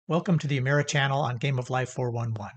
Welcome to the Emira channel on Game of Life 411.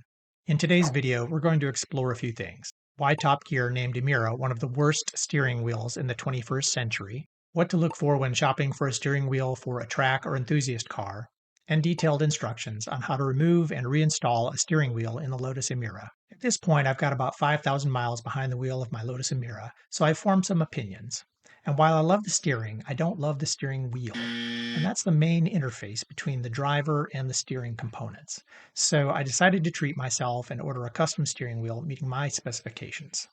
In today's video, we're going to explore a few things. Why Top Gear named Emira one of the worst steering wheels in the 21st century, what to look for when shopping for a steering wheel for a track or enthusiast car, and detailed instructions on how to remove and reinstall a steering wheel in the Lotus Emira. At this point, I've got about 5,000 miles behind the wheel of my Lotus Emira, so I've formed some opinions. And while I love the steering, I don't love the steering wheel. And that's the main interface between the driver and the steering components. So I decided to treat myself and order a custom steering wheel meeting my specifications.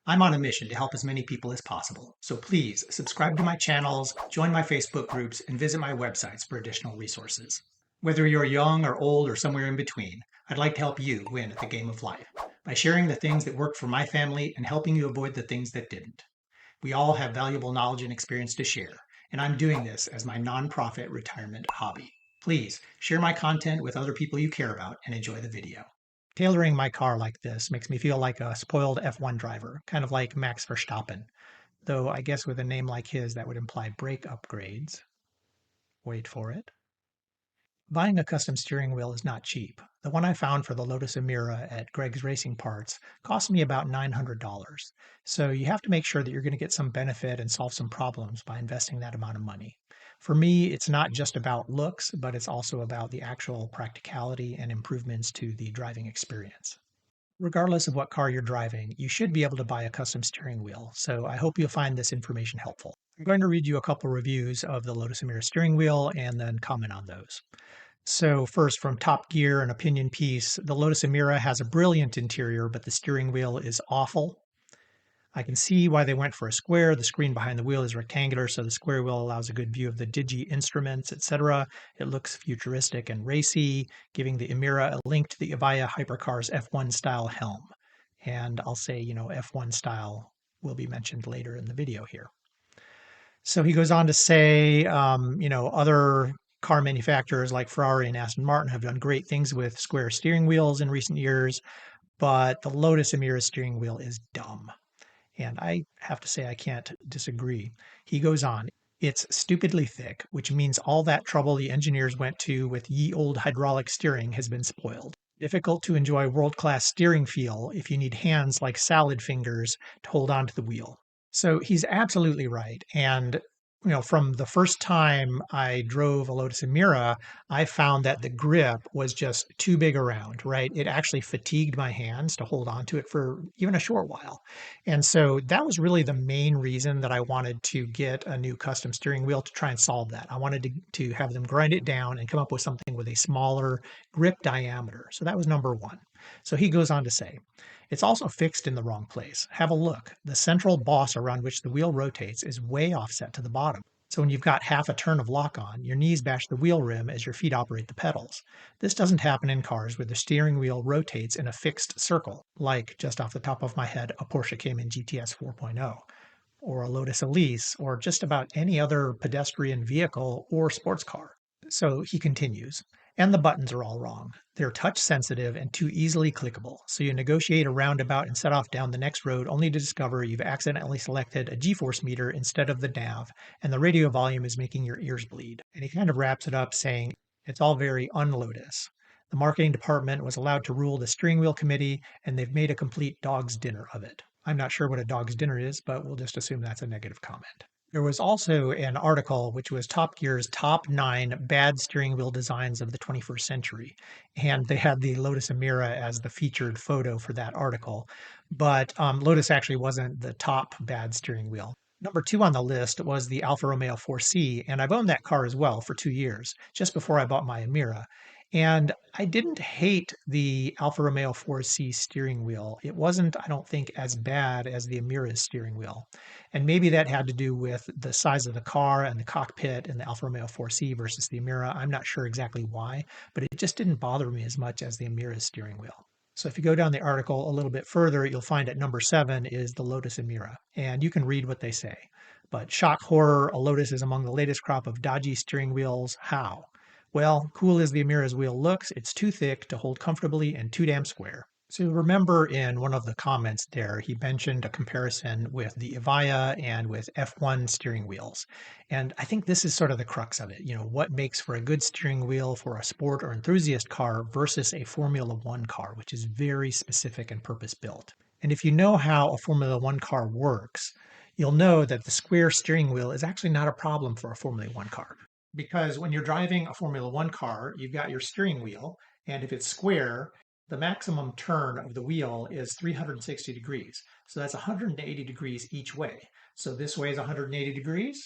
I'm on a mission to help as many people as possible, so please subscribe to my channels, join my Facebook groups, and visit my websites for additional resources. Whether you're young or old or somewhere in between, I'd like to help you win at the game of life by sharing the things that worked for my family and helping you avoid the things that didn't. We all have valuable knowledge and experience to share, and I'm doing this as my nonprofit retirement hobby. Please share my content with other people you care about and enjoy the video. Tailoring my car like this makes me feel like a spoiled F1 driver, kind of like Max Verstappen. Though I guess with a name like his, that would imply brake upgrades. Wait for it. Buying a custom steering wheel is not cheap. The one I found for the Lotus Emira at Greg's Racing Parts cost me about $900. So you have to make sure that you're going to get some benefit and solve some problems by investing that amount of money. For me, it's not just about looks, but it's also about the actual practicality and improvements to the driving experience. Regardless of what car you're driving, you should be able to buy a custom steering wheel, so I hope you'll find this information helpful. I'm going to read you a couple reviews of the Lotus Emira steering wheel and then comment on those. So first, from Top Gear, an opinion piece, the Lotus Emira has a brilliant interior, but the steering wheel is awful. I can see why they went for a square. The screen behind the wheel is rectangular, so the square wheel allows a good view of the digi instruments, etc. It looks futuristic and racy, giving the Emira a link to the Avaya Hypercar's F1 style helm. And I'll say, F1 style will be mentioned later in the video here. So he goes on to say, other car manufacturers like Ferrari and Aston Martin have done great things with square steering wheels in recent years, but the Lotus Emira steering wheel is dumb. And I have to say, I can't disagree. He goes on, it's stupidly thick, which means all that trouble the engineers went to with ye old hydraulic steering has been spoiled. Difficult to enjoy world-class steering feel if you need hands like salad fingers to hold onto the wheel. So he's absolutely right. And from the first time I drove a Lotus Emira, I found that the grip was just too big around, right? It actually fatigued my hands to hold on to it for even a short while. And so that was really the main reason that I wanted to get a new custom steering wheel to try and solve that. I wanted to have them grind it down and come up with something with a smaller grip diameter. So that was number one. So he goes on to say, it's also fixed in the wrong place. Have a look. The central boss around which the wheel rotates is way offset to the bottom. So when you've got half a turn of lock on, your knees bash the wheel rim as your feet operate the pedals. This doesn't happen in cars where the steering wheel rotates in a fixed circle, like, just off the top of my head, a Porsche Cayman GTS 4.0, or a Lotus Elise, or just about any other pedestrian vehicle or sports car. So he continues. And the buttons are all wrong. They're touch sensitive and too easily clickable, so you negotiate a roundabout and set off down the next road only to discover you've accidentally selected a G-force meter instead of the nav, and the radio volume is making your ears bleed. And he kind of wraps it up saying, it's all very un-Lotus. The marketing department was allowed to rule the steering wheel committee, and they've made a complete dog's dinner of it. I'm not sure what a dog's dinner is, but we'll just assume that's a negative comment. There was also an article which was Top Gear's top 9 bad steering wheel designs of the 21st century. And they had the Lotus Emira as the featured photo for that article. But Lotus actually wasn't the top bad steering wheel. Number 2 on the list was the Alfa Romeo 4C, and I've owned that car as well for 2 years, just before I bought my Emira. And I didn't hate the Alfa Romeo 4C steering wheel. It wasn't, I don't think, as bad as the Emira's steering wheel. And maybe that had to do with the size of the car and the cockpit in the Alfa Romeo 4C versus the Emira. I'm not sure exactly why, but it just didn't bother me as much as the Emira's steering wheel. So if you go down the article a little bit further, you'll find at number 7 is the Lotus Emira, and you can read what they say. But shock horror, a Lotus is among the latest crop of dodgy steering wheels. How? Well, cool as the Emira's wheel looks, it's too thick to hold comfortably and too damn square. So remember in one of the comments there, he mentioned a comparison with the Evija and with F1 steering wheels. And I think this is sort of the crux of it. What makes for a good steering wheel for a sport or enthusiast car versus a Formula One car, which is very specific and purpose built. And if you know how a Formula One car works, you'll know that the square steering wheel is actually not a problem for a Formula One car. Because when you're driving a Formula One car, you've got your steering wheel, and if it's square, the maximum turn of the wheel is 360 degrees. So that's 180 degrees each way. So this way is 180 degrees,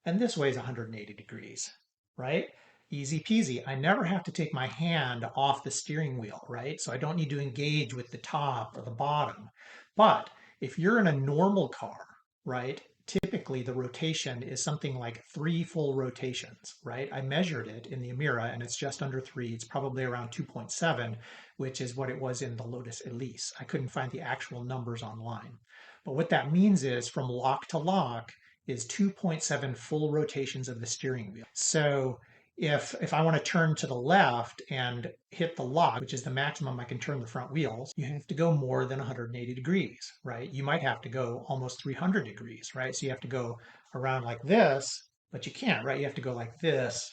and this way is 180 degrees, right? Easy peasy. I never have to take my hand off the steering wheel, right? So I don't need to engage with the top or the bottom. But if you're in a normal car, right, typically the rotation is something like 3 full rotations, right? I measured it in the Emira and it's just under 3. It's probably around 2.7, which is what it was in the Lotus Elise. I couldn't find the actual numbers online. But what that means is from lock to lock is 2.7 full rotations of the steering wheel. So if I want to turn to the left and hit the lock, which is the maximum I can turn the front wheels, you have to go more than 180 degrees, right? You might have to go almost 300 degrees, right? So you have to go around like this, but you can't, right? You have to go like this,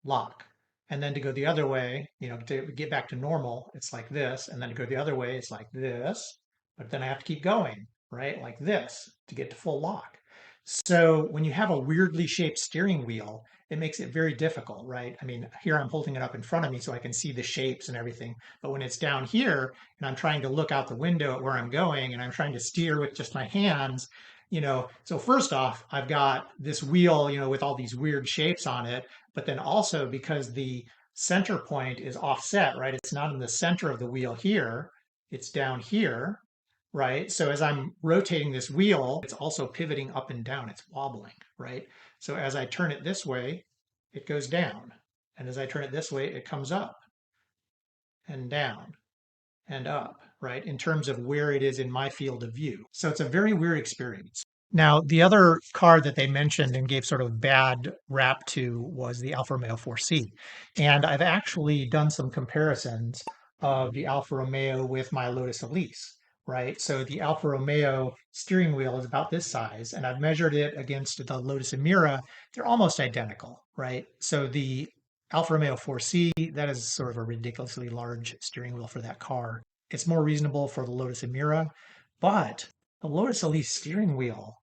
lock. And then to go the other way, to get back to normal, it's like this. And then to go the other way, it's like this. But then I have to keep going, right? Like this to get to full lock. So when you have a weirdly shaped steering wheel, it makes it very difficult, right? I mean, here I'm holding it up in front of me so I can see the shapes and everything. But when it's down here and I'm trying to look out the window at where I'm going and I'm trying to steer with just my hands, so first off, I've got this wheel, with all these weird shapes on it, but then also because the center point is offset, right? It's not in the center of the wheel here, it's down here, right? So as I'm rotating this wheel, it's also pivoting up and down, it's wobbling, right? So as I turn it this way, it goes down. And as I turn it this way, it comes up and down and up, right? In terms of where it is in my field of view. So it's a very weird experience. Now, the other car that they mentioned and gave sort of bad rap to was the Alfa Romeo 4C. And I've actually done some comparisons of the Alfa Romeo with my Lotus Elise, right? So the Alfa Romeo steering wheel is about this size, and I've measured it against the Lotus Emira. They're almost identical, right? So the Alfa Romeo 4C, that is sort of a ridiculously large steering wheel for that car. It's more reasonable for the Lotus Emira, but the Lotus Elise steering wheel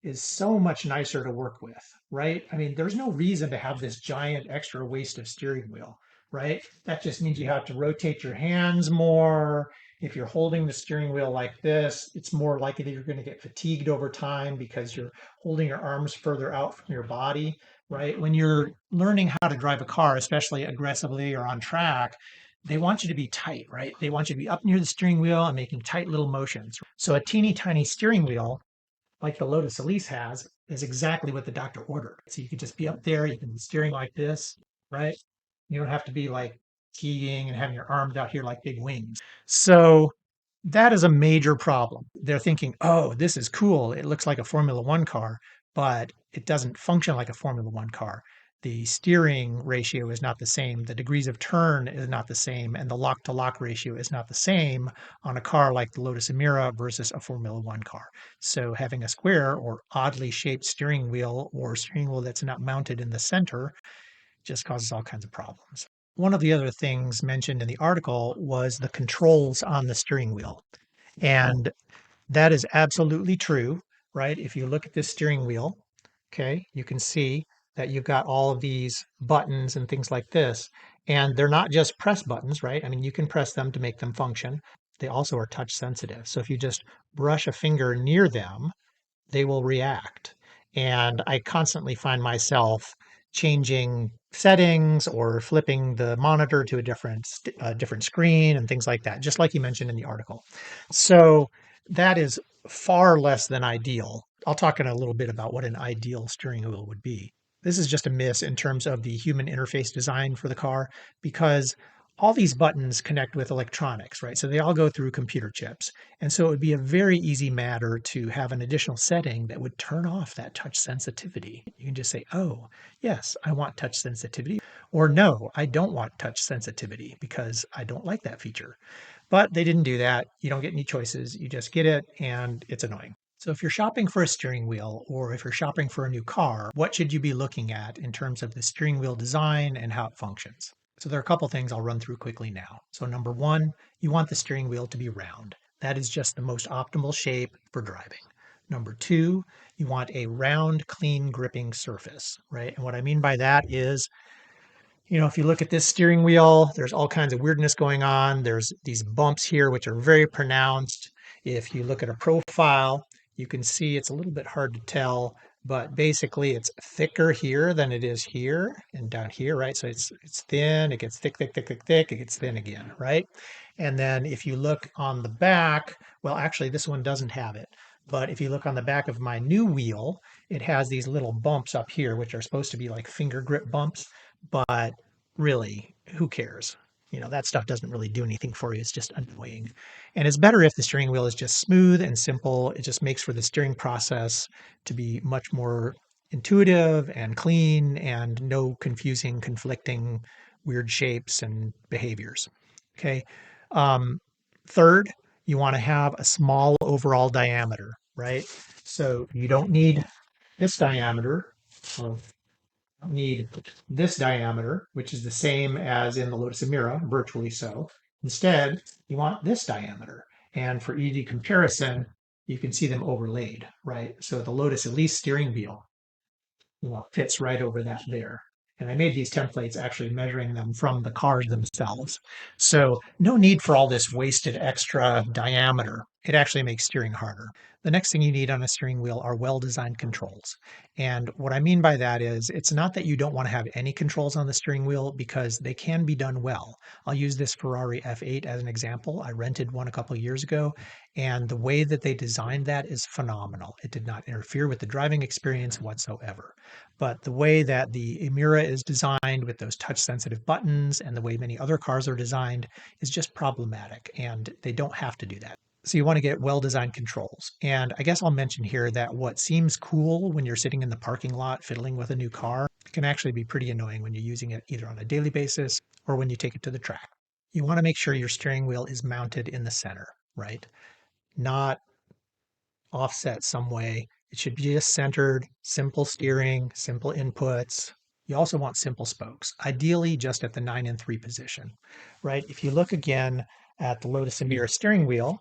is so much nicer to work with, right? I mean, there's no reason to have this giant extra waste of steering wheel, right? That just means you have to rotate your hands more. If you're holding the steering wheel like this, it's more likely that you're going to get fatigued over time because you're holding your arms further out from your body, right? When you're learning how to drive a car, especially aggressively or on track, they want you to be tight, right? They want you to be up near the steering wheel and making tight little motions. So a teeny tiny steering wheel like the Lotus Elise has, is exactly what the doctor ordered. So you could just be up there, you can be steering like this, right? You don't have to be like skiing and having your arms out here like big wings. So that is a major problem. They're thinking, oh, this is cool. It looks like a Formula One car, but it doesn't function like a Formula One car. The steering ratio is not the same. The degrees of turn is not the same. And the lock to lock ratio is not the same on a car like the Lotus Emira versus a Formula One car. So having a square or oddly shaped steering wheel or steering wheel that's not mounted in the center just causes all kinds of problems. One of the other things mentioned in the article was the controls on the steering wheel. And that is absolutely true, right? If you look at this steering wheel, okay, you can see that you've got all of these buttons and things like this. And they're not just press buttons, right? I mean, you can press them to make them function. They also are touch sensitive. So if you just brush a finger near them, they will react. And I constantly find myself changing settings or flipping the monitor to a different screen and things like that, just like you mentioned in the article. So that is far less than ideal. I'll talk in a little bit about what an ideal steering wheel would be. This is just a miss in terms of the human interface design for the car because all these buttons connect with electronics, right? So they all go through computer chips. And so it would be a very easy matter to have an additional setting that would turn off that touch sensitivity. You can just say, oh, yes, I want touch sensitivity. Or no, I don't want touch sensitivity because I don't like that feature. But they didn't do that. You don't get any choices. You just get it, and it's annoying. So if you're shopping for a steering wheel or if you're shopping for a new car, what should you be looking at in terms of the steering wheel design and how it functions? So there are a couple things I'll run through quickly now. So number one, you want the steering wheel to be round. That is just the most optimal shape for driving. Number two, you want a round, clean gripping surface, right? And what I mean by that is, if you look at this steering wheel, there's all kinds of weirdness going on. There's these bumps here, which are very pronounced. If you look at a profile, you can see it's a little bit hard to tell, but basically it's thicker here than it is here and down here, right? So it's thin, it gets thick, thick, thick, thick, thick, it gets thin again, right? And then if you look on the back, well, actually this one doesn't have it. But if you look on the back of my new wheel, it has these little bumps up here, which are supposed to be like finger grip bumps. But really, who cares? That stuff doesn't really do anything for you. It's just annoying. And it's better if the steering wheel is just smooth and simple. It just makes for the steering process to be much more intuitive and clean and no confusing, conflicting, weird shapes and behaviors. Okay. Third, you want to have a small overall diameter, right? So you don't need this diameter of need this diameter, which is the same as in the Lotus Emira, virtually so. Instead, you want this diameter. And for easy comparison, you can see them overlaid, right? So the Lotus Elise steering wheel, fits right over that there. And I made these templates actually measuring them from the cars themselves. So no need for all this wasted extra diameter. It actually makes steering harder. The next thing you need on a steering wheel are well-designed controls. And what I mean by that is it's not that you don't want to have any controls on the steering wheel because they can be done well. I'll use this Ferrari F8 as an example. I rented one a couple of years ago, and the way that they designed that is phenomenal. It did not interfere with the driving experience whatsoever. But the way that the Emira is designed with those touch-sensitive buttons and the way many other cars are designed is just problematic, and they don't have to do that. So you want to get well-designed controls. And I guess I'll mention here that what seems cool when you're sitting in the parking lot fiddling with a new car can actually be pretty annoying when you're using it either on a daily basis or when you take it to the track. You want to make sure your steering wheel is mounted in the center, right? Not offset some way. It should be just centered, simple steering, simple inputs. You also want simple spokes, ideally just at the 9 and 3 position, right? If you look again at the Lotus Emira steering wheel,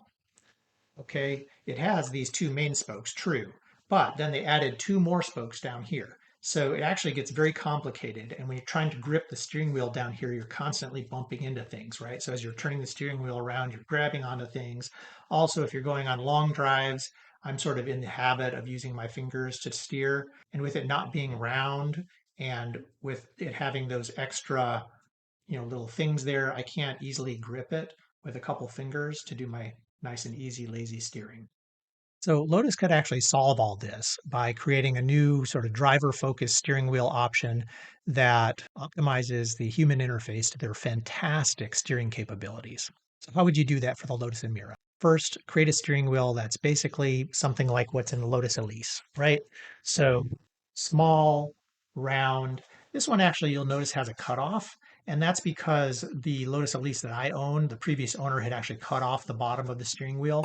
okay, it has these two main spokes, true, but then they added two more spokes down here. So it actually gets very complicated. And when you're trying to grip the steering wheel down here, you're constantly bumping into things, right? So as you're turning the steering wheel around, you're grabbing onto things. Also, if you're going on long drives, I'm sort of in the habit of using my fingers to steer. And with it not being round and with it having those extra, little things there, I can't easily grip it with a couple fingers to do my nice and easy, lazy steering. So Lotus could actually solve all this by creating a new sort of driver-focused steering wheel option that optimizes the human interface to their fantastic steering capabilities. So how would you do that for the Lotus Emira? First, create a steering wheel that's basically something like what's in the Lotus Elise, right? So small, round. This one actually you'll notice has a cutoff, and that's because the Lotus Elise that I own, the previous owner had actually cut off the bottom of the steering wheel.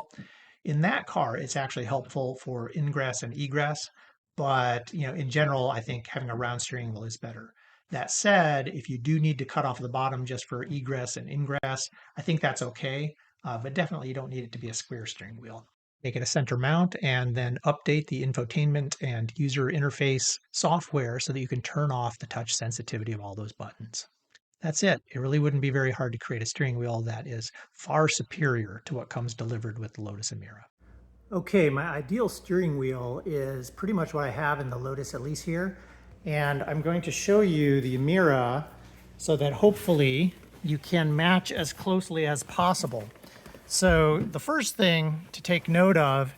In that car, it's actually helpful for ingress and egress, but in general, I think having a round steering wheel is better. That said, if you do need to cut off the bottom just for egress and ingress, I think that's okay, but definitely you don't need it to be a square steering wheel. Make it a center mount and then update the infotainment and user interface software so that you can turn off the touch sensitivity of all those buttons. That's it. It really wouldn't be very hard to create a steering wheel that is far superior to what comes delivered with the Lotus Emira. Okay, my ideal steering wheel is pretty much what I have in the Lotus Elise here. And I'm going to show you the Emira so that hopefully you can match as closely as possible. So the first thing to take note of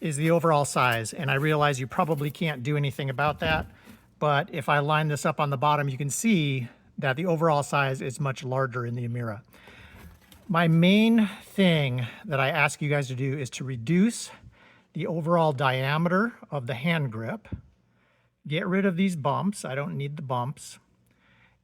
is the overall size. And I realize you probably can't do anything about that. But if I line this up on the bottom, you can see that the overall size is much larger in the Emira. My main thing that I ask you guys to do is to reduce the overall diameter of the hand grip, get rid of these bumps, I don't need the bumps,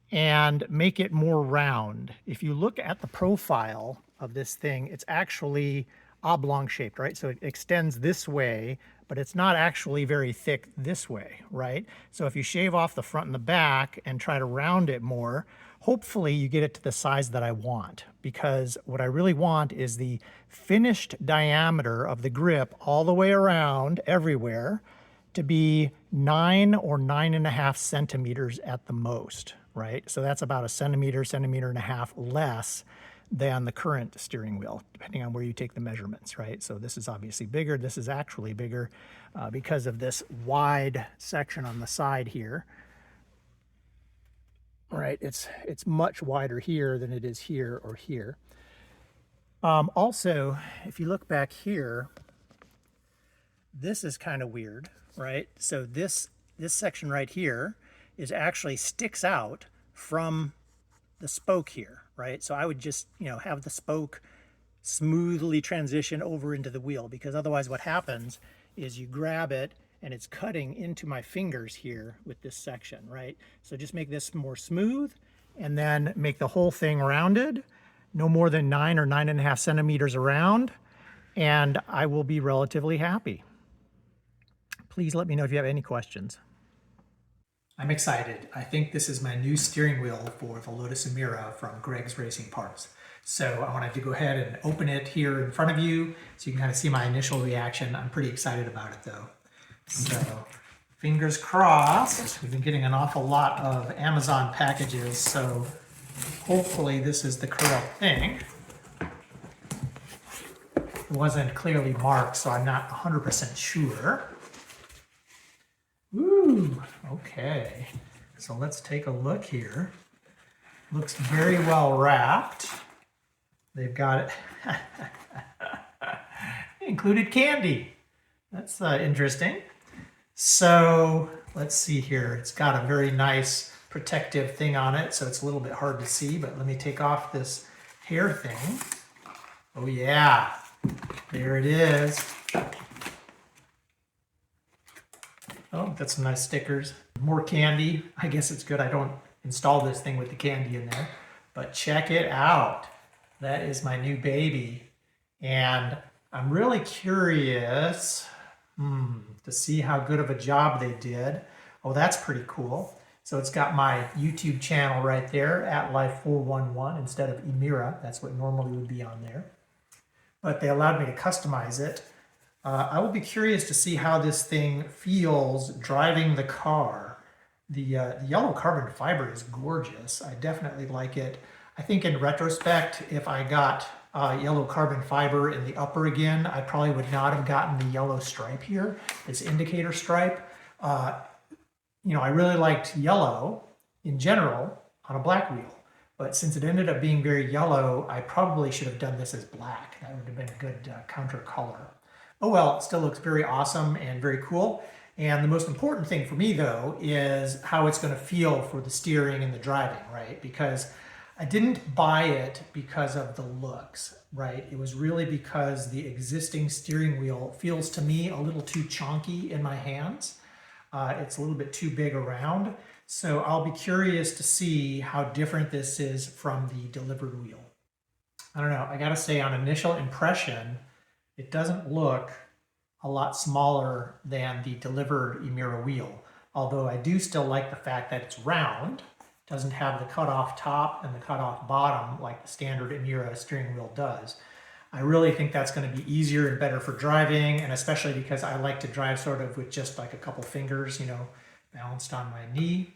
and make it more round. If you look at the profile of this thing, it's actually oblong shaped, right? So it extends this way, but it's not actually very thick this way, right? So if you shave off the front and the back and try to round it more, hopefully you get it to the size that I want, because what I really want is the finished diameter of the grip all the way around everywhere to be 9 or 9.5 centimeters at the most, right? So that's about a centimeter, centimeter and a half less than the current steering wheel, depending on where you take the measurements, right? So this is obviously bigger. This is actually bigger because of this wide section on the side here, right? It's much wider here than it is here or here. Also, if you look back here, this is kind of weird, right? So this section right here is actually sticks out from the spoke here, right? So I would just, have the spoke smoothly transition over into the wheel, because otherwise what happens is you grab it and it's cutting into my fingers here with this section, right? So just make this more smooth and then make the whole thing rounded, no more than 9 or 9.5 centimeters around, and I will be relatively happy. Please let me know if you have any questions. I'm excited. I think this is my new steering wheel for the Lotus Emira from Greg's Racing Parts. So I wanted to go ahead and open it here in front of you so you can kind of see my initial reaction. I'm pretty excited about it though. So fingers crossed. We've been getting an awful lot of Amazon packages, so hopefully this is the correct thing. It wasn't clearly marked, so I'm not 100% sure. Ooh, okay. So let's take a look here. Looks very well wrapped. They've got it. Included candy. That's interesting. So let's see here. It's got a very nice protective thing on it, so it's a little bit hard to see, but let me take off this hair thing. Oh yeah, there it is. Oh, got some nice stickers. More candy. I guess it's good I don't install this thing with the candy in there. But check it out. That is my new baby. And I'm really curious to see how good of a job they did. Oh, that's pretty cool. So it's got my YouTube channel right there, at Life411 instead of Emira. That's what normally would be on there. But they allowed me to customize it. I will be curious to see how this thing feels driving the car. The yellow carbon fiber is gorgeous. I definitely like it. I think in retrospect, if I got yellow carbon fiber in the upper again, I probably would not have gotten the yellow stripe here, this indicator stripe. I really liked yellow in general on a black wheel. But since it ended up being very yellow, I probably should have done this as black. That would have been a good counter color. Oh well, it still looks very awesome and very cool. And the most important thing for me though is how it's going to feel for the steering and the driving, right? Because I didn't buy it because of the looks, right? It was really because the existing steering wheel feels to me a little too chonky in my hands. It's a little bit too big around. So I'll be curious to see how different this is from the delivered wheel. I don't know, I gotta say on initial impression, it doesn't look a lot smaller than the delivered Emira wheel, although I do still like the fact that it's round, doesn't have the cutoff top and the cutoff bottom like the standard Emira steering wheel does. I really think that's going to be easier and better for driving, and especially because I like to drive sort of with just like a couple fingers, balanced on my knee.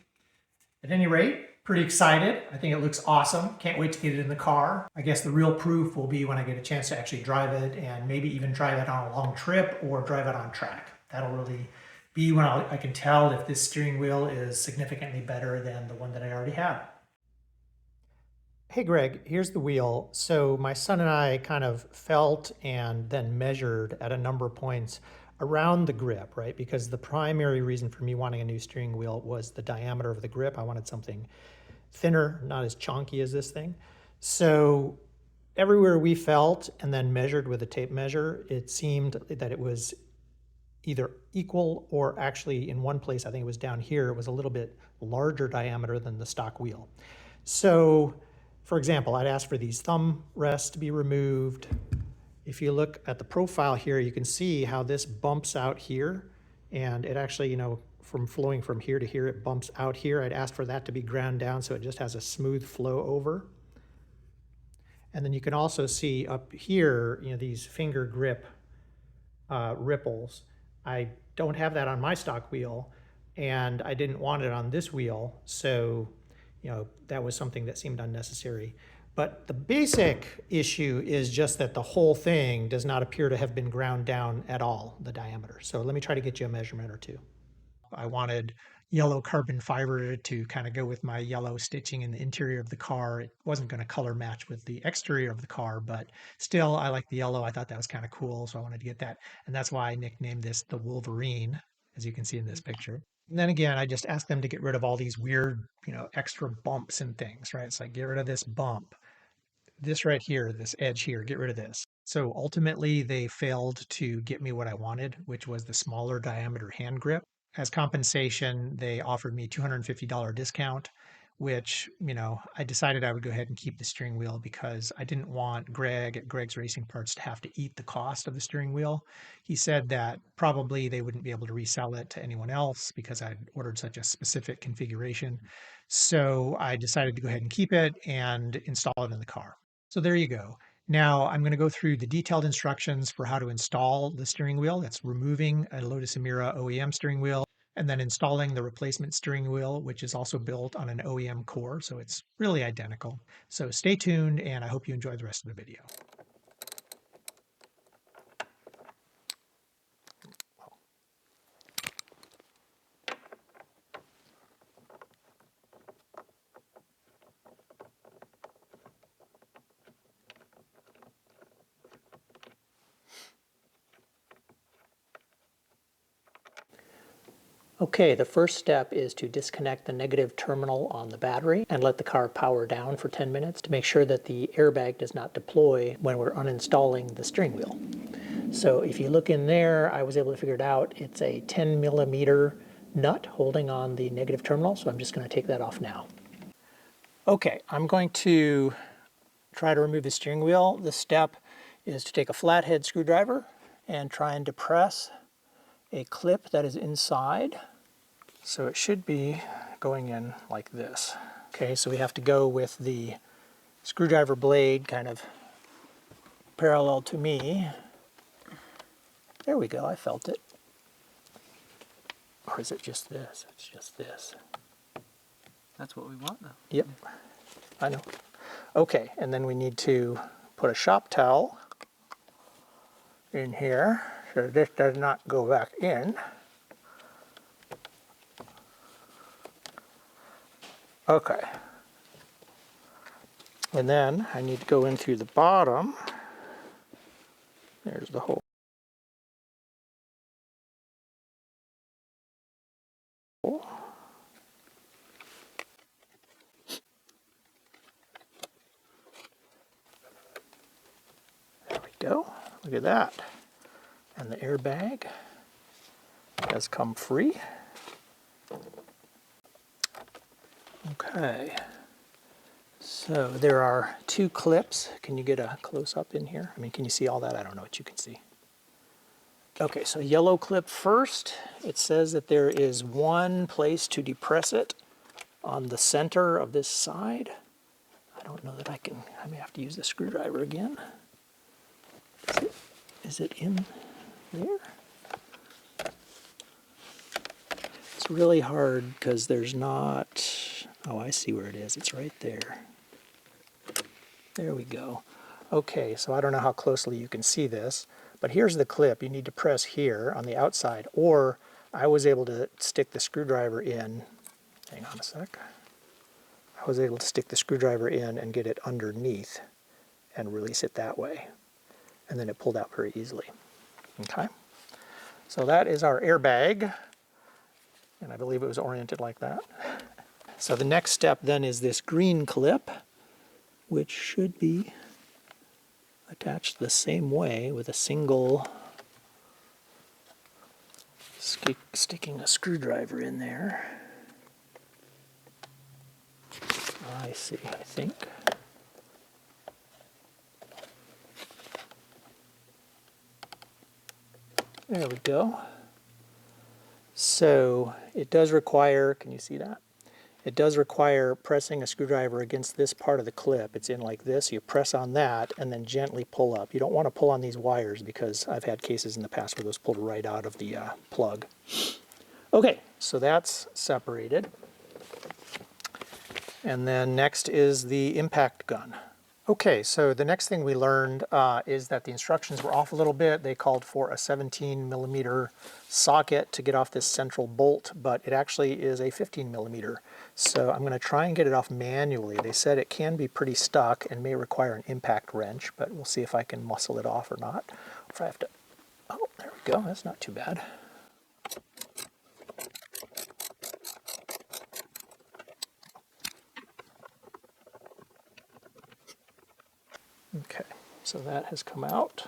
At any rate, pretty excited. I think it looks awesome. Can't wait to get it in the car. I guess the real proof will be when I get a chance to actually drive it and maybe even drive it on a long trip or drive it on track. That'll really be when I can tell if this steering wheel is significantly better than the one that I already have. Hey Greg, here's the wheel. So my son and I kind of felt and then measured at a number of points around the grip, right? Because the primary reason for me wanting a new steering wheel was the diameter of the grip. I wanted something thinner, not as chonky as this thing. So everywhere we felt and then measured with a tape measure, it seemed that it was either equal or actually in one place, I think it was down here, it was a little bit larger diameter than the stock wheel. So for example, I'd ask for these thumb rests to be removed. If you look at the profile here, you can see how this bumps out here, and it actually, you know, from flowing from here to here, it bumps out here. I'd ask for that to be ground down so it just has a smooth flow over. And then you can also see up here, you know, these finger grip ripples. I don't have that on my stock wheel, and I didn't want it on this wheel, so you know that was something that seemed unnecessary. But the basic issue is just that the whole thing does not appear to have been ground down at all, the diameter. So let me try to get you a measurement or two. I wanted yellow carbon fiber to kind of go with my yellow stitching in the interior of the car. It wasn't going to color match with the exterior of the car, but still I like the yellow. I thought that was kind of cool, so I wanted to get that. And that's why I nicknamed this the Wolverine, as you can see in this picture. And then again, I just asked them to get rid of all these weird, you know, extra bumps and things, right? It's like, get rid of this bump, this right here, this edge here, get rid of this. So ultimately, they failed to get me what I wanted, which was the smaller diameter hand grip. As compensation, they offered me $250 discount, which, you know, I decided I would go ahead and keep the steering wheel because I didn't want Greg at Greg's Racing Parts to have to eat the cost of the steering wheel. He said that probably they wouldn't be able to resell it to anyone else because I'd ordered such a specific configuration. So I decided to go ahead and keep it and install it in the car. So there you go. Now I'm going to go through the detailed instructions for how to install the steering wheel. That's removing a Lotus Emira OEM steering wheel and then installing the replacement steering wheel, which is also built on an OEM core. So it's really identical. So stay tuned, and I hope you enjoy the rest of the video. Okay, the first step is to disconnect the negative terminal on the battery and let the car power down for 10 minutes to make sure that the airbag does not deploy when we're uninstalling the steering wheel. So if you look in there, I was able to figure it out. It's a 10 millimeter nut holding on the negative terminal, so I'm just going to take that off now. Okay, I'm going to try to remove the steering wheel. The step is to take a flathead screwdriver and try and depress a clip that is inside. So it should be going in like this. Okay, so we have to go with the screwdriver blade kind of parallel to me. There we go, I felt it. Or is it just this? It's just this. That's what we want though. Yep, I know. Okay, and then we need to put a shop towel in here so this does not go back in. Okay. And then I need to go in through the bottom. There's the hole. There we go. Look at that. And the airbag has come free. Okay. So there are two clips. Can you get a close-up in here? I mean, can you see all that? I don't know what you can see. Okay, so yellow clip first. It says that there is one place to depress it on the center of this side. I don't know that I may have to use the screwdriver again. Is it in there? It's really hard because there's not, oh, I see where it is. It's right there. There we go. Okay, so I don't know how closely you can see this, but here's the clip. You need to press here on the outside, or I was able to stick the screwdriver in. Hang on a sec. I was able to stick the screwdriver in and get it underneath and release it that way. And then it pulled out very easily. Okay, so that is our airbag, and I believe it was oriented like that. So the next step then is this green clip, which should be attached the same way with a single sticking a screwdriver in there. I see, I think. There we go. So it does require, can you see that? It does require pressing a screwdriver against this part of the clip. It's in like this. You press on that and then gently pull up. You don't want to pull on these wires because I've had cases in the past where those pulled right out of the plug. Okay, so that's separated. And then next is the impact gun. Okay, so the next thing we learned is that the instructions were off a little bit. They called for a 17mm socket to get off this central bolt, but it actually is a 15mm. So I'm going to try and get it off manually. They said it can be pretty stuck and may require an impact wrench, but we'll see if I can muscle it off or not. If I have to, oh, there we go, that's not too bad. Okay, so that has come out.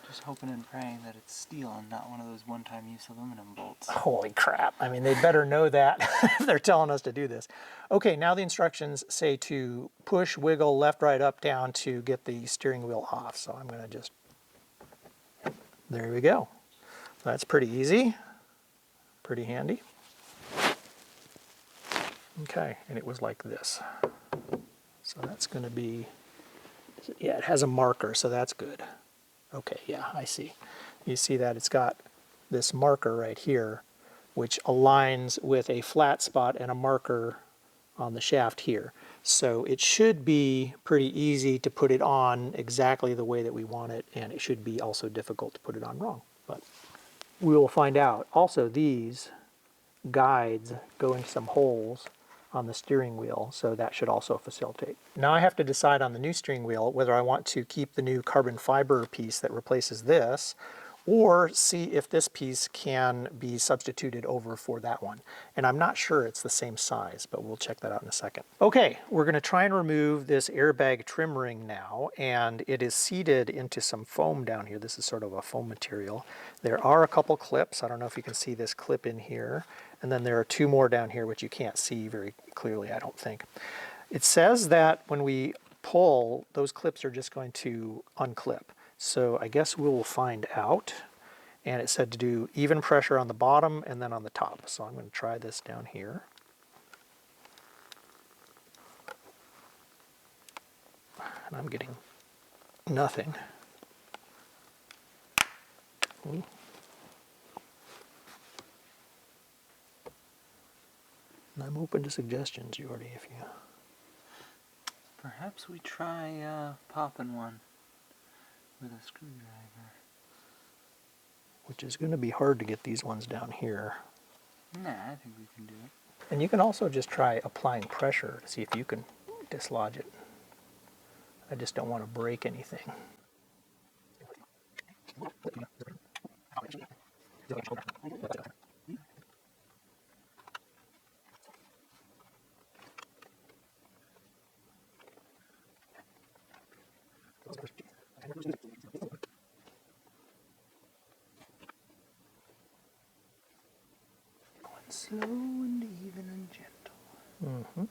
Just hoping and praying that it's steel and not one of those one-time use aluminum bolts. Holy crap. I mean, they better know that if they're telling us to do this. Okay, now the instructions say to push, wiggle, left, right, up, down to get the steering wheel off. So I'm going to just, there we go. That's pretty easy, pretty handy. Okay, and it was like this. So that's going to be, yeah, it has a marker, so that's good. Okay, yeah, I see. You see that it's got this marker right here, which aligns with a flat spot and a marker on the shaft here. So it should be pretty easy to put it on exactly the way that we want it, and it should be also difficult to put it on wrong, but we will find out. Also, these guides go into some holes on the steering wheel, so that should also facilitate. Now I have to decide on the new steering wheel whether I want to keep the new carbon fiber piece that replaces this, or see if this piece can be substituted over for that one. And I'm not sure it's the same size, but we'll check that out in a second. Okay, we're going to try and remove this airbag trim ring now, and it is seated into some foam down here. This is sort of a foam material. There are a couple clips. I don't know if you can see this clip in here. And then there are two more down here, which you can't see very clearly, I don't think. It says that when we pull, those clips are just going to unclip. So I guess we will find out. And it said to do even pressure on the bottom and then on the top. So I'm going to try this down here. And I'm getting nothing. Ooh. And I'm open to suggestions, Jordy, if you... Perhaps we try popping one with a screwdriver. Which is going to be hard to get these ones down here. Nah, I think we can do it. And you can also just try applying pressure to see if you can dislodge it. I just don't want to break anything. Slow and even and gentle. Mm-hmm.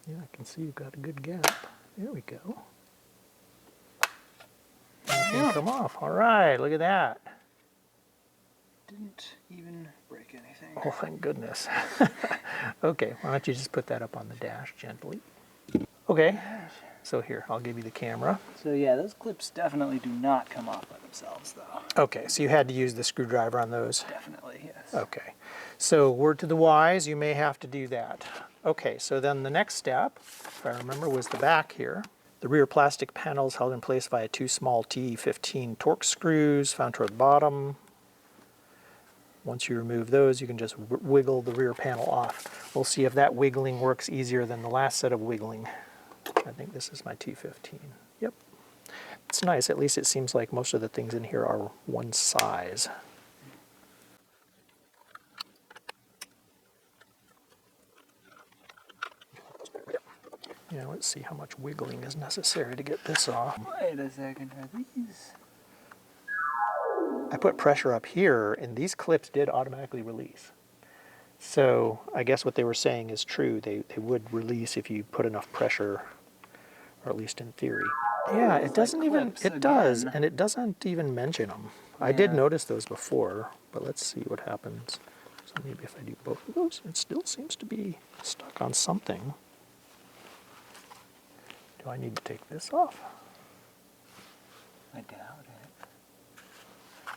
Yeah, I can see you've got a good gap. There we go. Nothing come off. All right, look at that. Didn't even break anything. Oh, thank goodness. Okay, why don't you just put that up on the dash gently. Okay, so here, I'll give you the camera. So yeah, those clips definitely do not come off by themselves, though. Okay, so you had to use the screwdriver on those? Definitely, yes. Okay, so word to the wise, you may have to do that. Okay, so then the next step, if I remember, was the back here. The rear plastic panel is held in place by two small T15 Torx screws found toward the bottom. Once you remove those, you can just wiggle the rear panel off. We'll see if that wiggling works easier than the last set of wiggling. I think this is my T15. Yep. It's nice. At least it seems like most of the things in here are one size. Yeah, let's see how much wiggling is necessary to get this off. Wait a second, are these? I put pressure up here, and these clips did automatically release. So I guess what they were saying is true. They would release if you put enough pressure, or at least in theory. Yeah, it doesn't even, it does, and it doesn't even mention them. I did notice those before, but let's see what happens. So maybe if I do both of those, it still seems to be stuck on something. Do I need to take this off? I doubt it.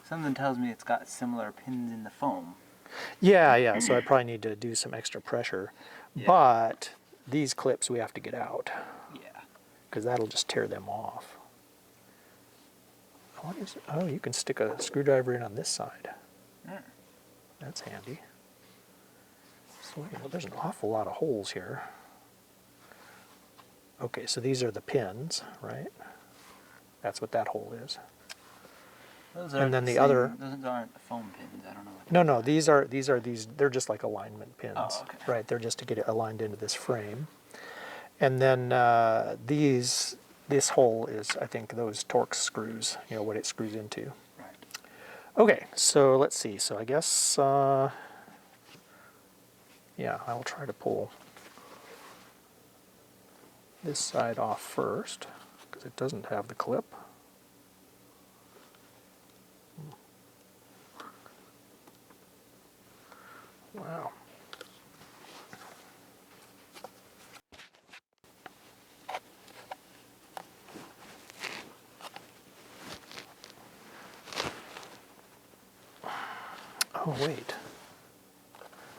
Something tells me it's got similar pins in the foam. Yeah, so I probably need to do some extra pressure. Yeah. But these clips we have to get out. Yeah. Because that'll just tear them off. What is it? Oh, you can stick a screwdriver in on this side. That's handy. So, there's an awful lot of holes here. Okay, so these are the pins, right? That's what that hole is. Those and then the other. Those aren't the foam pins. I don't know. No, these are these. They're just like alignment pins, okay. Right? They're just to get it aligned into this frame. And then this hole is, I think, those Torx screws. What it screws into. Right. Okay, so let's see. So I guess, yeah, I will try to pull this side off first because it doesn't have the clip. Wow. Oh, wait.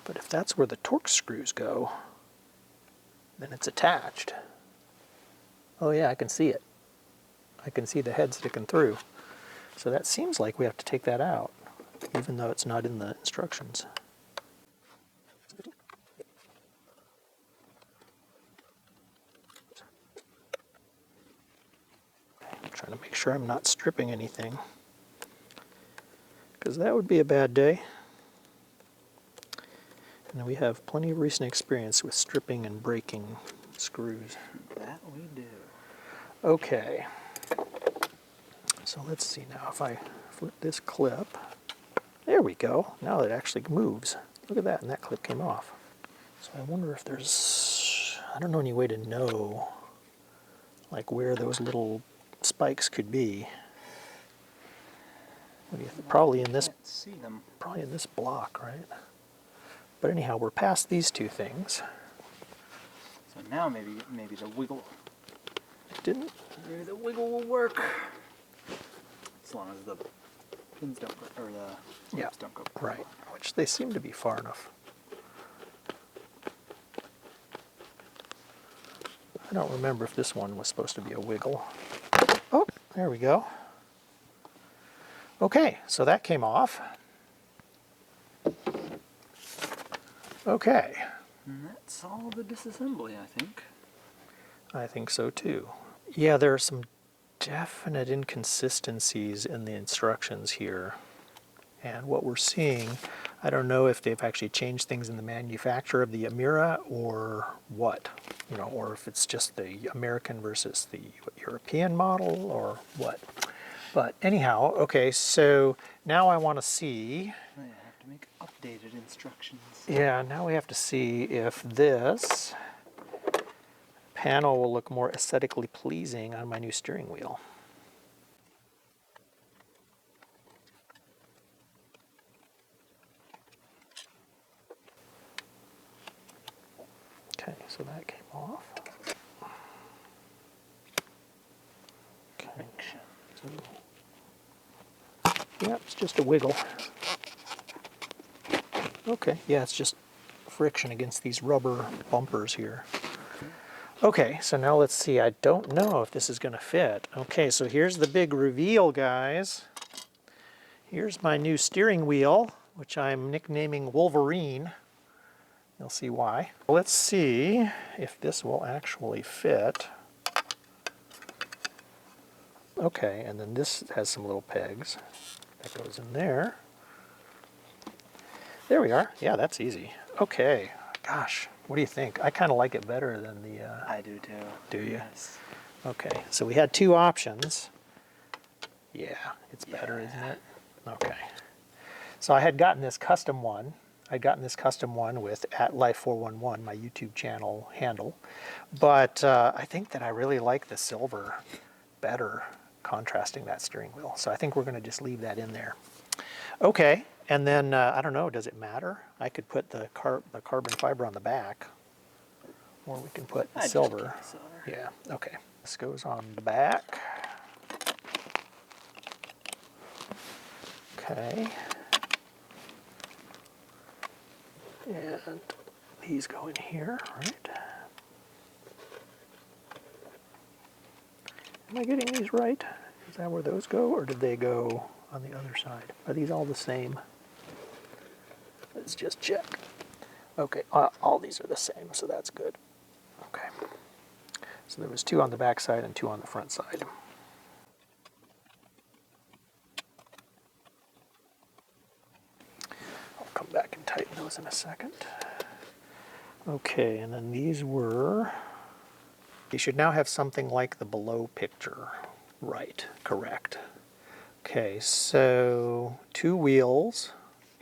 But if that's where the Torx screws go, then it's attached. Oh yeah, I can see it. I can see the head sticking through. So that seems like we have to take that out, even though it's not in the instructions. I'm trying to make sure I'm not stripping anything, because that would be a bad day. And we have plenty of recent experience with stripping and breaking screws. That we do. Okay. So let's see now, if I flip this clip, there we go. Now it actually moves. Look at that, and that clip came off. So I wonder if there's, I don't know any way to know like where those little spikes could be. What do you think? Probably in this, I can't see them. Probably in this block, right? But anyhow, we're past these two things. So now maybe the wiggle. It didn't. Maybe the wiggle will work. As long as the pins don't go, or the clips don't go. Right. Which they seem to be far enough. I don't remember if this one was supposed to be a wiggle. Oh, there we go. Okay, so that came off. Okay. And that's all the disassembly, I think. I think so too. Yeah, there are some definite inconsistencies in the instructions here. And what we're seeing, I don't know if they've actually changed things in the manufacture of the Emira or what. Or if it's just the American versus the European model or what. But anyhow, okay, so now I want to see. I have to make updated instructions. Yeah, now we have to see if this panel will look more aesthetically pleasing on my new steering wheel. Okay, so that came off. Okay. Yeah, it's just a wiggle. Okay, yeah, it's just friction against these rubber bumpers here. Okay, so now let's see. I don't know if this is going to fit. Okay, so here's the big reveal, guys. Here's my new steering wheel, which I'm nicknaming Wolverine. You'll see why. Let's see if this will actually fit. Okay, and then this has some little pegs. That goes in there. There we are. Yeah, that's easy. Okay. Gosh, What do you think? I kind of like it better than the... I do too. Do you? Yes. Okay, so we had two options. Yeah, it's better, isn't it? Okay. So I had gotten this custom one. I'd gotten this custom one with @life411, my YouTube channel handle. But I think that I really like the silver better, contrasting that steering wheel. So I think we're going to just leave that in there. Okay, and then, I don't know, does it matter? I could put the carbon fiber on the back, or we can put I'd just silver. keep the silver. Yeah, okay. This goes on the back. Okay. And these go in here, right? Am I getting these right? Is that where those go, or did they go on the other side? Are these all the same? Let's just check. Okay, all these are the same, so that's good. Okay. So there was two on the back side and two on the front side. I'll come back and tighten those in a second. Okay, and then these were... You should now have something like the below picture. Right, correct. Okay, so 2 wheels,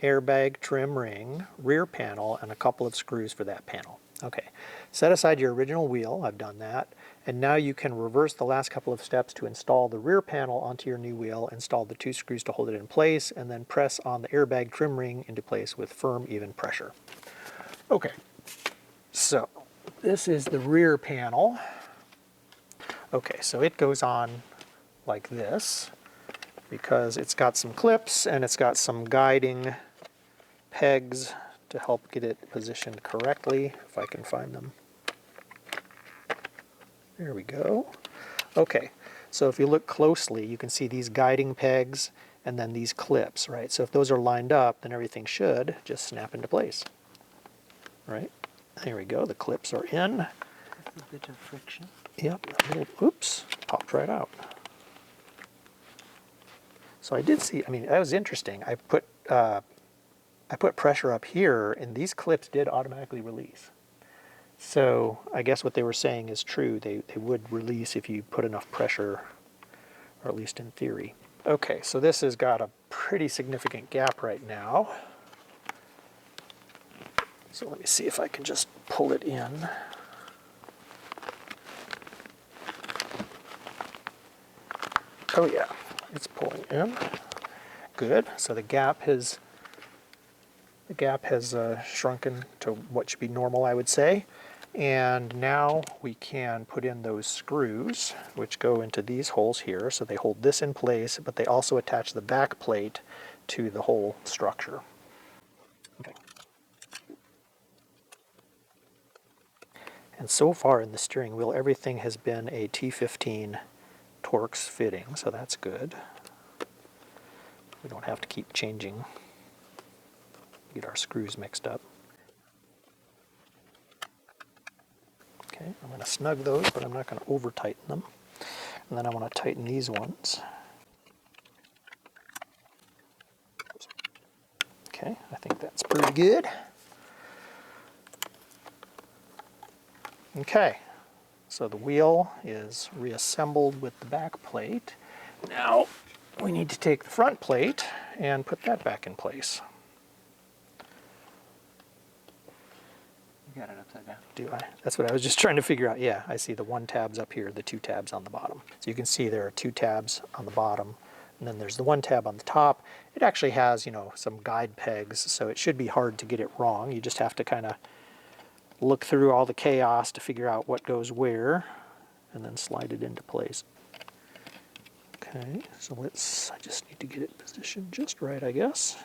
airbag trim ring, rear panel, and a couple of screws for that panel. Okay, set aside your original wheel, I've done that, and now you can reverse the last couple of steps to install the rear panel onto your new wheel, install the 2 screws to hold it in place, and then press on the airbag trim ring into place with firm, even pressure. Okay, so this is the rear panel. Okay, so it goes on like this because it's got some clips and it's got some guiding pegs to help get it positioned correctly, if I can find them. There we go. Okay, so if you look closely, you can see these guiding pegs and then these clips, right? So if those are lined up, then everything should just snap into place, right? There we go, the clips are in. Just a bit of friction. Yep, a little, oops, popped right out. So I did see, I mean, that was interesting. I put pressure up here, and these clips did automatically release. So I guess what they were saying is true. They would release if you put enough pressure, or at least in theory. Okay, so this has got a pretty significant gap right now. So let me see if I can just pull it in. Oh yeah, it's pulling in. Good. So the gap has shrunken to what should be normal, I would say. And now we can put in those screws, which go into these holes here. So they hold this in place, but they also attach the back plate to the whole structure. Okay. And so far in the steering wheel, everything has been a T15 Torx fitting, so that's good. We don't have to keep changing, get our screws mixed up. Okay, I'm going to snug those, but I'm not going to over tighten them. And then I want to tighten these ones. Okay, I think that's pretty good. Okay, so the wheel is reassembled with the back plate. Now we need to take the front plate and put that back in place. You got it upside down. Do I? That's what I was just trying to figure out. Yeah, I see the 1 tab's up here, the 2 tabs on the bottom. So you can see there are 2 tabs on the bottom, and then there's the 1 tab on the top. It actually has, you know, some guide pegs, so it should be hard to get it wrong. You just have to kind of look through all the chaos to figure out what goes where, and then slide it into place. Okay, so I just need to get it positioned just right, I guess.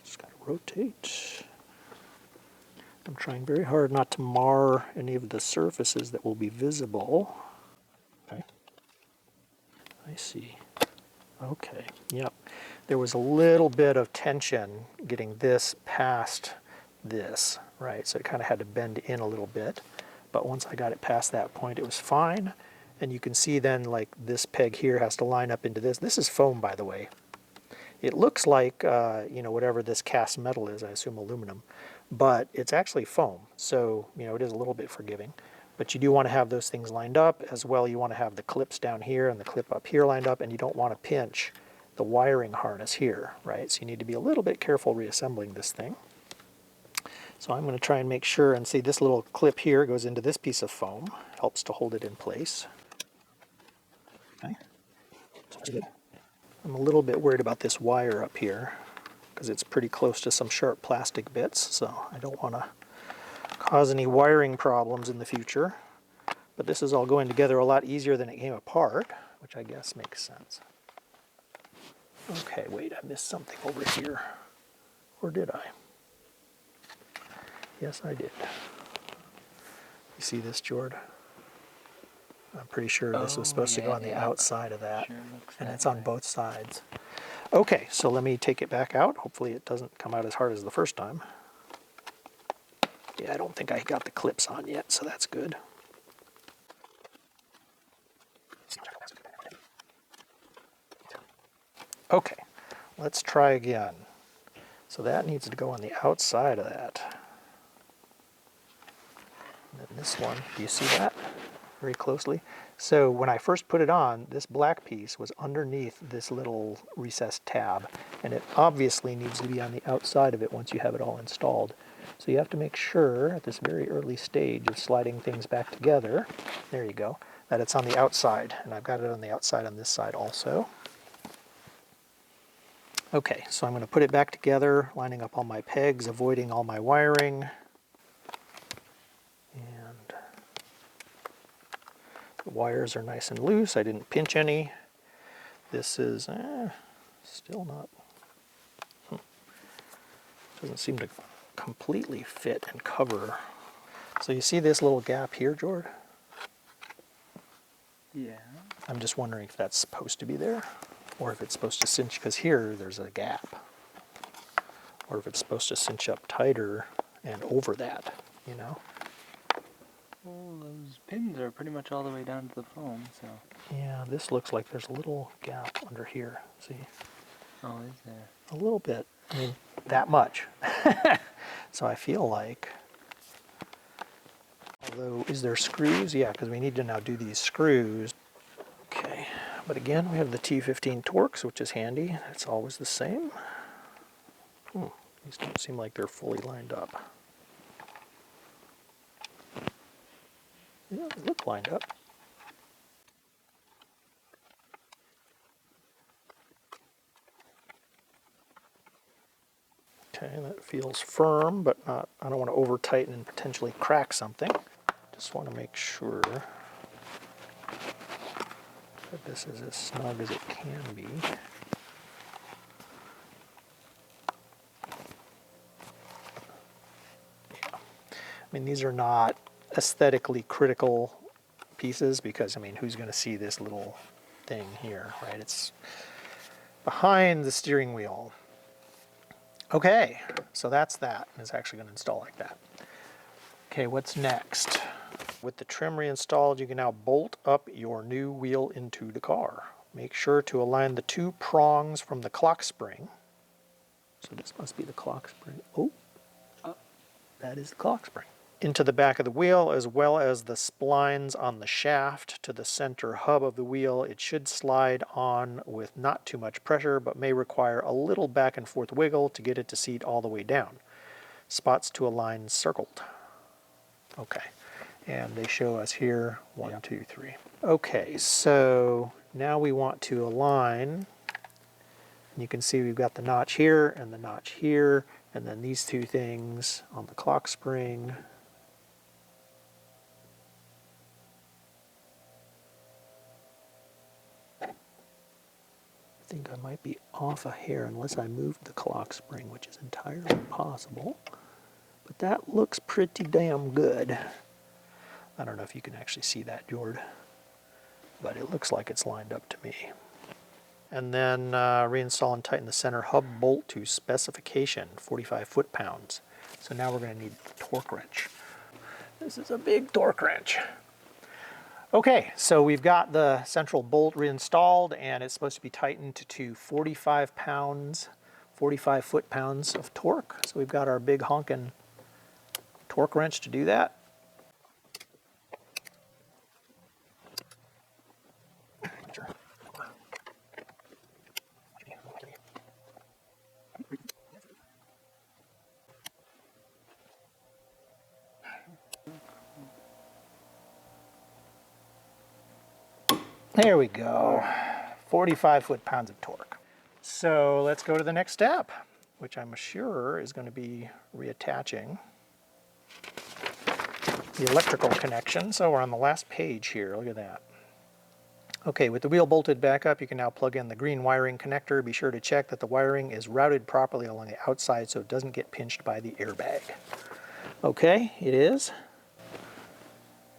Just got to rotate. I'm trying very hard not to mar any of the surfaces that will be visible. Okay, I see. Okay, yep. There was a little bit of tension getting this past this, right? So it kind of had to bend in a little bit. But once I got it past that point, it was fine. And you can see then, like, this peg here has to line up into this. This is foam, by the way. It looks like, you know, whatever this cast metal is, I assume aluminum. but it's actually foam. So, you know, it is a little bit forgiving. But you do want to have those things lined up as well. You want to have the clips down here and the clip up here lined up, and you don't want to pinch the wiring harness here, right? So you need to be a little bit careful reassembling this thing. So I'm going to try and make sure, and see this little clip here goes into this piece of foam, helps to hold it in place. Okay. I'm a little bit worried about this wire up here because it's pretty close to some sharp plastic bits, so I don't want to cause any wiring problems in the future. But this is all going together a lot easier than it came apart, which I guess makes sense. Okay, wait, I missed something over here. Or did I? Yes, I did. You see this, Jord? I'm pretty sure this was supposed to go on the outside of that, and it's on both sides. Okay, so let me take it back out. Hopefully it doesn't come out as hard as the first time. Yeah, I don't think I got the clips on yet, so that's good. Okay, let's try again. So that needs to go on the outside of that. And then this one, do you see that very closely? So when I first put it on, this black piece was underneath this little recessed tab, and it obviously needs to be on the outside of it once you have it all installed. So you have to make sure at this very early stage of sliding things back together, there you go, that it's on the outside. And I've got it on the outside on this side also. Okay, so I'm going to put it back together, lining up all my pegs, avoiding all my wiring. And the wires are nice and loose. I didn't pinch any. This is still not, doesn't seem to completely fit and cover. So you see this little gap here, Jord? Yeah. I'm just wondering if that's supposed to be there, or if it's supposed to cinch, because here there's a gap, or if it's supposed to cinch up tighter and over that, you know? Well, those pins are pretty much all the way down to the foam, so. Yeah, this looks like there's a little gap under here, see? Oh, is there? A little bit, I mean, that much. So I feel like, although, is there screws? Yeah, because we need to now do these screws. Okay, but again, we have the T15 Torx, which is handy. It's always the same. These don't seem like they're fully lined up. Yeah, they look lined up. Okay, that feels firm, but not, I don't want to over tighten and potentially crack something. Just want to make sure that this is as snug as it can be. Yeah. I mean, these are not aesthetically critical pieces because, I mean, who's going to see this little thing here, right? It's behind the steering wheel. Okay, so that's that. It's actually going to install like that. Okay, what's next? With the trim reinstalled, you can now bolt up your new wheel into the car. Make sure to align the two prongs from the clock spring. So this must be the clock spring. Oh, that is the clock spring. Into the back of the wheel, as well as the splines on the shaft to the center hub of the wheel. It should slide on with not too much pressure, but may require a little back and forth wiggle to get it to seat all the way down. Spots to align circled. Okay, and they show us here 1, 2, 3. Okay, so now we want to align. You can see we've got the notch here and the notch here, and then these two things on the clock spring. I think I might be off a hair unless I moved the clock spring, which is entirely possible. But that looks pretty damn good. I don't know if you can actually see that, Jord, but it looks like it's lined up to me. And then reinstall and tighten the center hub bolt to specification, 45 foot-pounds. So now we're going to need the torque wrench. This is a big torque wrench. Okay, so we've got the central bolt reinstalled, and it's supposed to be tightened to 45 pounds, 45 foot-pounds of torque. So we've got our big honkin' torque wrench to do that. There we go. 45 foot-pounds of torque. So let's go to the next step, which I'm sure is going to be reattaching the electrical connection. So we're on the last page here. Look at that. Okay, with the wheel bolted back up, you can now plug in the green wiring connector. Be sure to check that the wiring is routed properly along the outside so it doesn't get pinched by the airbag. Okay, it is.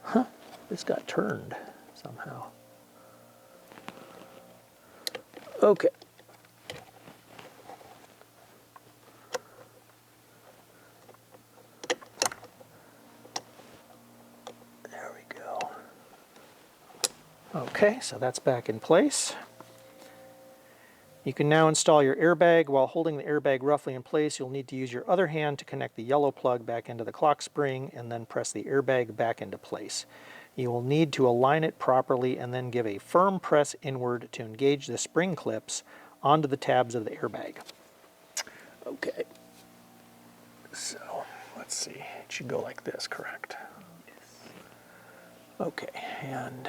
Huh, this got turned somehow. Okay. There we go. Okay, so that's back in place. You can now install your airbag. While holding the airbag roughly in place, you'll need to use your other hand to connect the yellow plug back into the clock spring and then press the airbag back into place. You will need to align it properly and then give a firm press inward to engage the spring clips onto the tabs of the airbag. Okay, so let's see, it should go like this, correct? Yes. Okay, and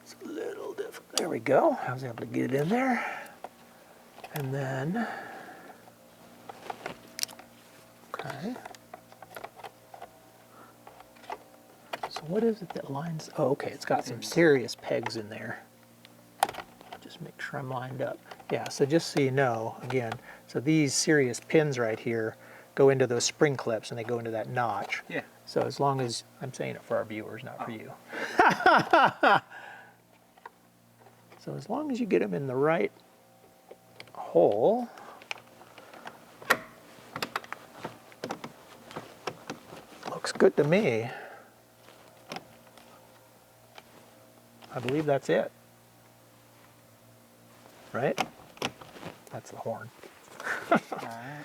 it's a little different. There we go. I was able to get it in there. And then, okay. So what is it that lines? Oh, okay, it's got some serious pegs in there. Just make sure I'm lined up. Yeah, so just so you know, again, so these serious pins right here go into those spring clips and they go into that notch. Yeah. So as long as, I'm saying it for our viewers, not for you. So as long as you get them in the right hole, looks good to me. I believe that's it. Right? That's the horn.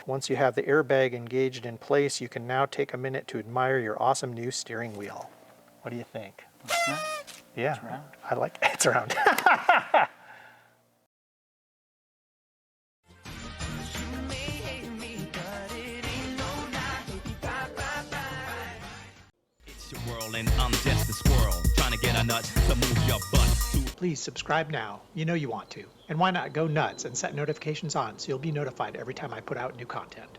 Once you have the airbag engaged in place, you can now take a minute to admire your awesome new steering wheel. What do you think? Yeah, it's round. I like it. It's round. It's your world and I'm just a squirrel trying to get a nut to move your butt. Please subscribe now. You know you want to. And why not go nuts and set notifications on so you'll be notified every time I put out new content.